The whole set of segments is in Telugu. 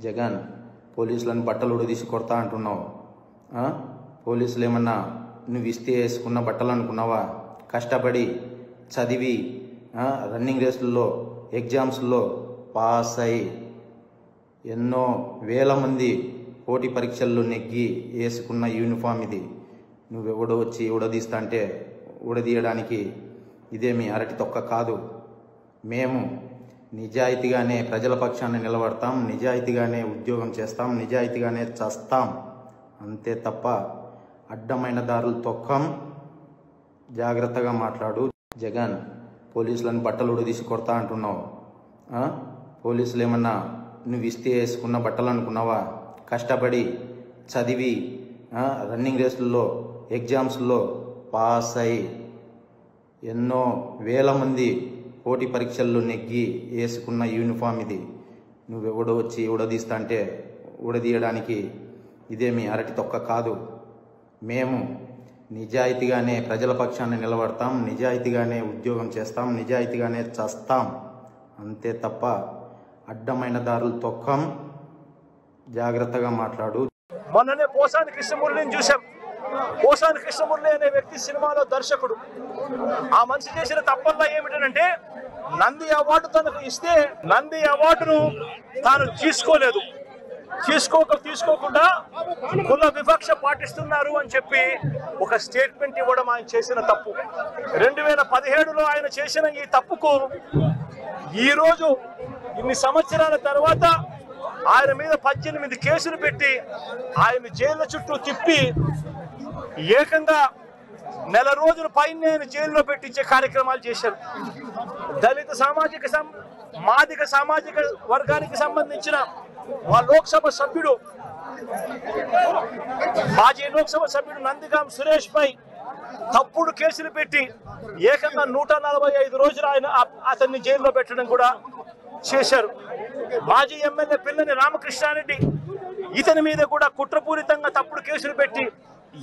జగన్ పోలీసులను బట్టలు ఉడదీసి కొడతా అంటున్నావు. పోలీసులు ఏమన్నా నువ్వు ఇస్తే వేసుకున్న బట్టలు అనుకున్నావా? కష్టపడి చదివి రన్నింగ్ రేసుల్లో ఎగ్జామ్స్లో పాస్ అయి ఎన్నో వేల మంది పోటీ పరీక్షల్లో నెగ్గి వేసుకున్న యూనిఫామ్ ఇది. నువ్వెవడో వచ్చి ఉడదీస్తా అంటే ఉడదీయడానికి ఇదేమి అరటి తొక్క కాదు. మేము నిజాయితీగానే ప్రజల పక్షాన్ని నిలబడతాం, నిజాయితీగానే ఉద్యోగం చేస్తాం, నిజాయితీగానే చస్తాం. అంతే తప్ప అడ్డమైన దారులు తొక్కం. జాగ్రత్తగా మాట్లాడు. జగన్ పోలీసులను బట్టలు ఉడదీసి కొడతా అంటున్నావు. పోలీసులు ఏమన్నా నువ్వు ఇస్తే వేసుకున్న బట్టలు అనుకున్నావా? కష్టపడి చదివి రన్నింగ్ రేసుల్లో ఎగ్జామ్స్లో పాస్ అయి ఎన్నో వేల మంది పోటీ పరీక్షల్లో నెగ్గి వేసుకున్న యూనిఫామ్ ఇది. నువ్వెవడో వచ్చి ఉడదీస్తా అంటే ఉడదీయడానికి ఇదేమి అరటి తొక్క కాదు. మేము నిజాయితీగానే ప్రజల పక్షాన్ని నిలబడతాం, నిజాయితీగానే ఉద్యోగం చేస్తాం, నిజాయితీగానే చస్తాం. అంతే తప్ప అడ్డమైన దారులు తొక్కం. జాగ్రత్తగా మాట్లాడు. మొన్ననే పోసాని కృష్ణమురళిని చూసాం. పోసాని కృష్ణమురళి అనే వ్యక్తి సినిమాలో దర్శకుడు. ఆ మనిషి చేసిన తప్పల్లా ఏమిటంటే నంది అవార్డు తనకు ఇస్తే నంది అవార్డును తాను తీసుకోకుండా కుల వివక్ష పాటిస్తున్నారు అని చెప్పి ఒక స్టేట్మెంట్ ఇవ్వడం ఆయన చేసిన తప్పు. 2017లో ఆయన చేసిన ఈ తప్పుకు ఈరోజు ఇన్ని సంవత్సరాల తర్వాత ఆయన మీద 18 కేసులు పెట్టి ఆయన జైళ్ళ చుట్టూ తిప్పి ఏకంగా నెల రోజుల పైన ఆయన జైల్లో పెట్టించే కార్యక్రమాలు చేశారు. దళిత మాదిగ సామాజిక వర్గానికి సంబంధించిన లోక్సభ సభ్యుడు, మాజీ లోక్సభ సభ్యుడు నందిగాం సురేష్ పై తప్పుడు కేసులు పెట్టి ఏకంగా 145 రోజులు అతన్ని జైల్లో పెట్టడం కూడా చేశారు. మాజీ ఎమ్మెల్యే పిల్లని రామకృష్ణారెడ్డి ఇతని మీద కూడా కుట్రపూరితంగా తప్పుడు కేసులు పెట్టి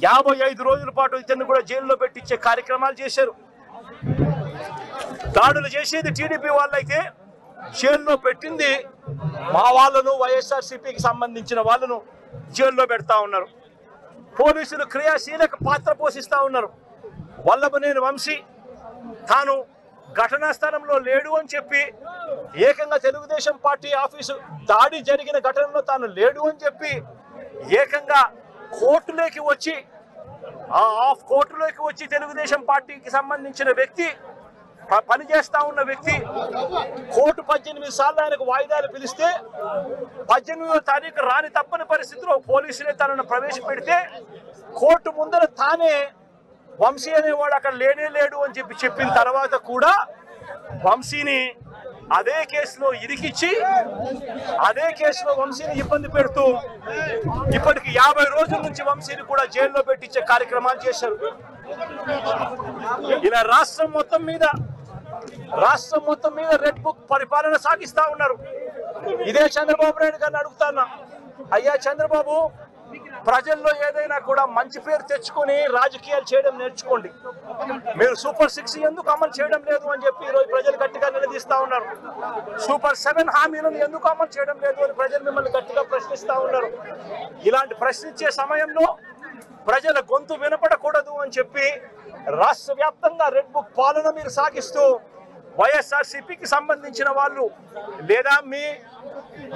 55 రోజుల పాటు ఇతన్ని కూడా జైల్లో పెట్టించే కార్యక్రమాలు చేశారు. దాడులు చేసేది టీడీపీ వాళ్ళైతే జైల్లో పెట్టింది మా వాళ్ళను, వైఎస్ఆర్సీపీకి సంబంధించిన వాళ్ళను జైల్లో పెడతా ఉన్నారు. పోలీసులు క్రియాశీలక పాత్ర పోషిస్తూ ఉన్నారు. వల్లభనేని వంశీ తాను ఘటనా స్థలంలో లేడు అని చెప్పి ఏకంగా తెలుగుదేశం పార్టీ ఆఫీసు దాడి జరిగిన ఘటనలో తాను లేడు అని చెప్పి ఏకంగా కోర్టులోకి వచ్చి తెలుగుదేశం పార్టీకి సంబంధించిన వ్యక్తి, పనిచేస్తా ఉన్న వ్యక్తి కోర్టు 18 సార్లు ఆయనకు వాయిదాలు పిలిస్తే 18వ తారీఖు రాని తప్పని పరిస్థితిలో పోలీసులే తనను ప్రవేశపెడితే కోర్టు ముందర తానే వంశీ అనేవాడు అక్కడ లేడు అని చెప్పిన తర్వాత కూడా వంశీని అదే కేసులో ఇరికిచ్చి అదే కేసులో వంశీని ఇబ్బంది పెడుతూ ఇప్పటికి 50 రోజుల నుంచి వంశీని కూడా జైల్లో పెట్టించే కార్యక్రమాలు చేశారు. ఇలా రాష్ట్రం మొత్తం మీద రెడ్ బుక్ పరిపాలన సాగిస్తా ఉన్నారు. ఇదే చంద్రబాబు నాయుడు గారిని అడుగుతాను, అయ్యా చంద్రబాబు, ప్రజల్లో ఏదైనా కూడా మంచి పేరు తెచ్చుకొని రాజకీయాలు చేయడం నేర్చుకోండి. మీరు సూపర్ 6 ఎందుకు అమలు చేయడం లేదు అని చెప్పి ఈరోజు ప్రజలు గట్టిగా నిలదీస్తా ఉన్నారు. సూపర్ 7 హామీలను ఎందుకు అమలు చేయడం లేదు అని ప్రజలు మిమ్మల్ని గట్టిగా ప్రశ్నిస్తా ఉన్నారు. ఇలాంటి ప్రశ్నించే సమయంలో ప్రజల గొంతు వినపడకూడదు అని చెప్పి రాష్ట్ర వ్యాప్తంగా రెడ్ బుక్ పాలన మీరు సాగిస్తూ వైఎస్ఆర్సీపీకి సంబంధించిన వాళ్ళు లేదా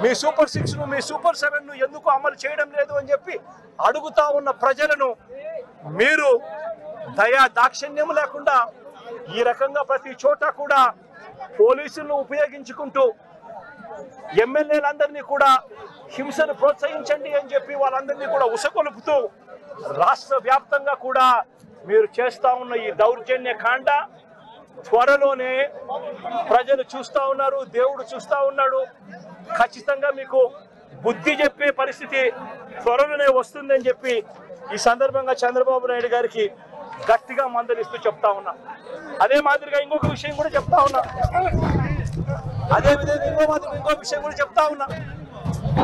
మీ సూపర్ 6ను మీ సూపర్ 7ను ఎందుకు అమలు చేయడం లేదు అని చెప్పి అడుగుతా ఉన్న ప్రజలను మీరు దయా దాక్షిణ్యం లేకుండా ఈ రకంగా ప్రతి చోట కూడా పోలీసులను ఉపయోగించుకుంటూ ఎమ్మెల్యేలందరినీ కూడా హింసను ప్రోత్సహించండి అని చెప్పి వాళ్ళందరినీ కూడా ఉసగొలుపుతూ రాష్ట్ర వ్యాప్తంగా కూడా మీరు చేస్తా ఉన్న ఈ దౌర్జన్య కాండ త్వరలోనే ప్రజలు చూస్తా ఉన్నారు, దేవుడు చూస్తా ఉన్నాడు. ఖచ్చితంగా మీకు బుద్ధి చెప్పే పరిస్థితి త్వరలోనే వస్తుందని చెప్పి ఈ సందర్భంగా చంద్రబాబు నాయుడు గారికి గట్టిగా మందలిస్తూ చెప్తా ఉన్నా. అదే మాదిరిగా ఇంకొక విషయం కూడా చెప్తా ఉన్నా. అదే విధంగా ఇంకో విషయం కూడా చెప్తా ఉన్నా.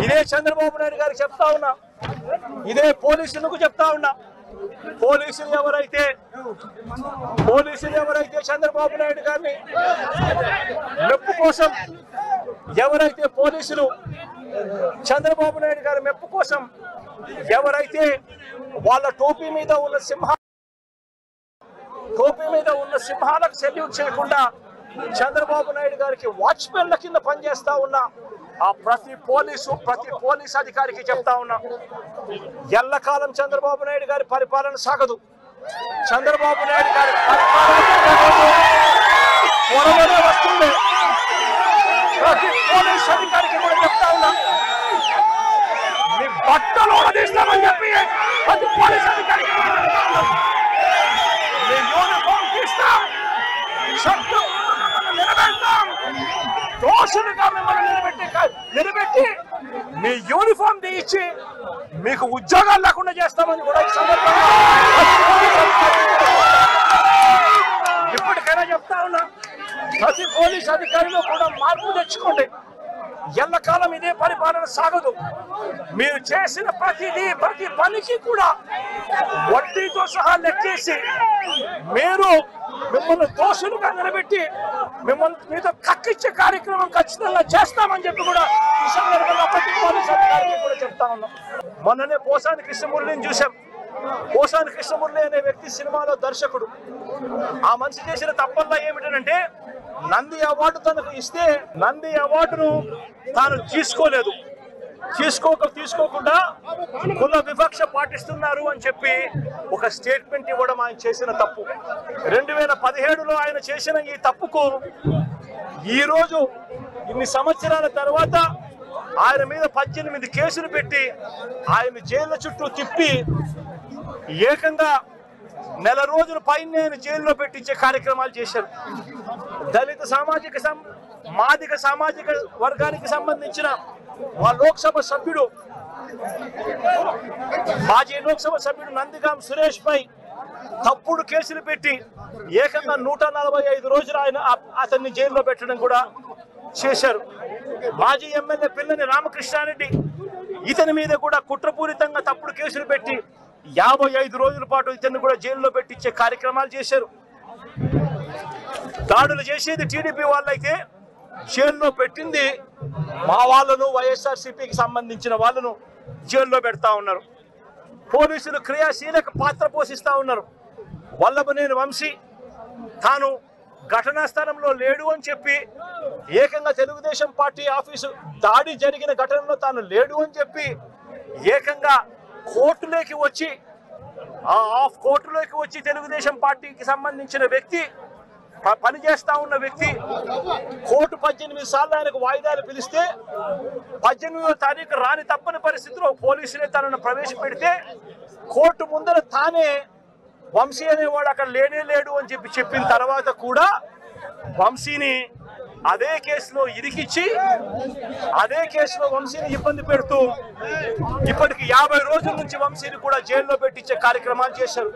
ఇదే చంద్రబాబు నాయుడు గారికి చెప్తా ఉన్నా, ఇదే పోలీసులకు చెప్తా ఉన్నా. పోలీసులు ఎవరైతే చంద్రబాబు నాయుడు గారిని మెప్పు కోసం ఎవరైతే పోలీసులు చంద్రబాబు నాయుడు గారి మెప్పు కోసం ఎవరైతే వాళ్ళ టోపీ మీద ఉన్న సింహాలకు సెల్యూట్ చేయకుండా చంద్రబాబు నాయుడు గారికి వాచ్మెన్ల కింద పనిచేస్తా ఉన్న ఆ ప్రతి పోలీస్ అధికారికి చెప్తా ఉన్నా, ఎల్లకాలం చంద్రబాబు నాయుడు గారి పరిపాలన సాగదు. చంద్రబాబు నాయుడు గారి పరిపాలన వస్తుంది. ప్రతి పోలీస్ అధికారికి కూడా చెప్తా ఉన్నా, మీ బట్టలు తీస్తామని చెప్పి ప్రతి పోలీస్ అధికారికి మీ యూనిఫామ్ తీస్తాం, నిలబెడతాం, దోషులుగా మిమ్మల్ని నిలబెట్టి మీ యూనిఫామ్ తీయించి మీకు ఉద్యోగాలు లేకుండా చేస్తామని కూడా ఈ సందర్భంగా ఇప్పటికైనా చెప్తా ఉన్నా, ప్రతి పోలీస్ అధికారిలో కూడా మార్పు తెచ్చుకోండి. ఎల్లకాలం ఇదే పరిపాలన సాగదు. మీరు చేసిన ప్రతి పనికి కూడా వడ్డీతో సహా లెక్కేసి మిమ్మల్ని దోషులుగా నిలబెట్టి మీతో కక్కిచ్చే కార్యక్రమం ఖచ్చితంగా చేస్తామని చెప్పి కూడా ఈ సందర్భంగా ప్రతి పోలీస్ అధికారికి కూడా చెప్తా ఉన్నాం. మొన్ననే పోసాని కృష్ణమురళిని చూసాం. పోసాని కృష్ణమురళి అనే వ్యక్తి సినిమాలో దర్శకుడు. ఆ మనిషి చేసిన తప్పల్లా ఏమిటంటే నంది అవార్డు తనకు ఇస్తే నంది అవార్డును తాను తీసుకోకుండా కుల వివక్ష పాటిస్తున్నారు అని చెప్పి ఒక స్టేట్మెంట్ ఇవ్వడం ఆయన చేసిన తప్పు. 2017లో ఆయన చేసిన ఈ తప్పుకు ఈరోజు ఇన్ని సంవత్సరాల తర్వాత ఆయన మీద 18 కేసులు పెట్టి ఆయన జైళ్ళ చుట్టూ తిప్పి ఏకంగా నెల రోజుల పైన ఆయన జైల్లో పెట్టించే కార్యక్రమాలు చేశారు. దళిత మాదిగ సామాజిక వర్గానికి సంబంధించిన మాజీ లోక్సభ సభ్యుడు నందిగాం సురేష్ పై తప్పుడు కేసులు పెట్టి ఏకంగా 145 రోజులు అతన్ని జైల్లో పెట్టడం కూడా చేశారు. మాజీ ఎమ్మెల్యే పిల్లని రామకృష్ణారెడ్డి ఇతని మీద కూడా కుట్రపూరితంగా తప్పుడు కేసులు పెట్టి 55 రోజుల పాటు ఇతన్ని కూడా జైల్లో పెట్టించే కార్యక్రమాలు చేశారు. దాడులు చేసేది టీడీపీ వాళ్ళైతే జైల్లో పెట్టింది మా వాళ్ళను, వైఎస్ఆర్సీపీకి సంబంధించిన వాళ్ళను జైల్లో పెడతా ఉన్నారు. పోలీసులు క్రియాశీలక పాత్ర పోషిస్తా ఉన్నారు. వల్లభనేని వంశీ తాను ఘటనా స్థలంలో లేడు అని చెప్పి ఏకంగా తెలుగుదేశం పార్టీ ఆఫీసు దాడి జరిగిన ఘటనలో తాను లేడు అని చెప్పి ఏకంగా కోర్టులోకి వచ్చి తెలుగుదేశం పార్టీకి సంబంధించిన వ్యక్తి పనిచేస్తా ఉన్న వ్యక్తి కోర్టు 18 సార్లు ఆయనకు వాయిదాలు పిలిస్తే 18వ తారీఖు రాని తప్పని పరిస్థితిలో పోలీసులే తనను ప్రవేశపెడితే కోర్టు ముందర తానే వంశీ అనేవాడు అక్కడ లేడు అని చెప్పిన తర్వాత కూడా వంశీని అదే కేసులో ఇరికిచ్చి అదే కేసులో వంశీని ఇబ్బంది పెడుతూ ఇప్పటికి 50 రోజుల నుంచి వంశీని కూడా జైల్లో పెట్టించే కార్యక్రమాలు చేశారు.